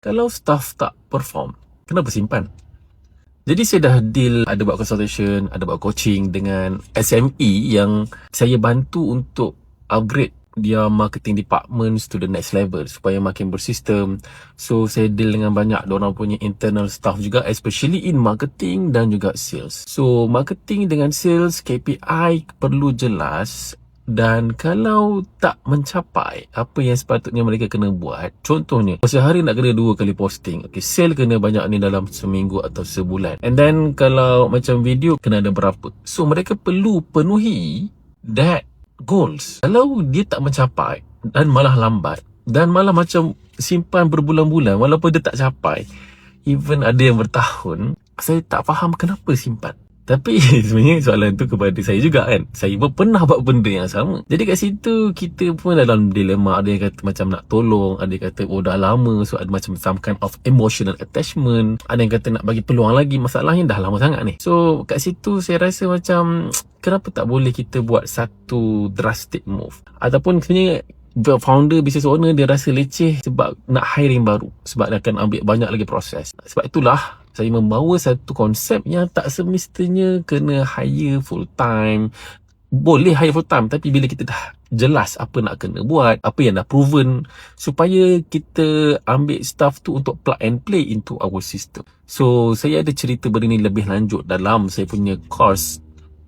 Kalau staff tak perform, kenapa simpan? Jadi saya dah deal, ada buat consultation, ada buat coaching dengan SME yang saya bantu untuk upgrade dia marketing department to the next level supaya makin bersistem. So saya deal dengan banyak diorang punya internal staff juga, especially in marketing dan juga sales. So marketing dengan sales, KPI perlu jelas. Dan kalau tak mencapai apa yang sepatutnya mereka kena buat, contohnya sehari nak kena 2 kali posting, okay, sale kena banyak ni dalam seminggu atau sebulan, and then kalau macam video kena ada berapa. So mereka perlu penuhi that goals. Kalau dia tak mencapai dan malah lambat dan malah macam simpan berbulan-bulan walaupun dia tak capai, even ada yang bertahun, saya tak faham kenapa simpan. Tapi sebenarnya soalan tu kepada saya juga kan. Saya pun pernah buat benda yang sama. Jadi kat situ kita pun dalam dilema. Ada yang kata macam nak tolong, ada yang kata oh dah lama, so ada macam some kind of emotional attachment. Ada yang kata nak bagi peluang lagi, masalahnya dah lama sangat ni. So kat situ saya rasa macam kenapa tak boleh kita buat satu drastic move. Ataupun sebenarnya founder, business owner, dia rasa leceh sebab nak hiring baru, sebab dia akan ambil banyak lagi proses. Sebab itulah saya membawa satu konsep yang tak semestinya kena hire full time. Boleh hire full time, tapi bila kita dah jelas apa nak kena buat, apa yang dah proven, supaya kita ambil staff tu untuk plug and play into our system. So saya ada cerita benda ni lebih lanjut dalam saya punya course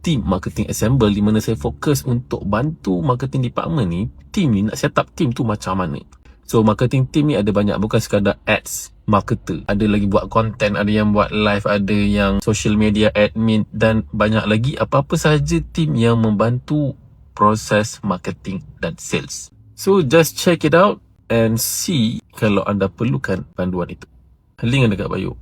Team Marketing Assemble, di mana saya fokus untuk bantu marketing department ni, team ni nak set up team tu macam mana. So marketing team ni ada banyak, bukan sekadar ads marketer, ada lagi buat content, ada yang buat live, ada yang social media admin, dan banyak lagi apa-apa sahaja team yang membantu proses marketing dan sales. So just check it out and see kalau anda perlukan panduan itu. Link ada kat bio.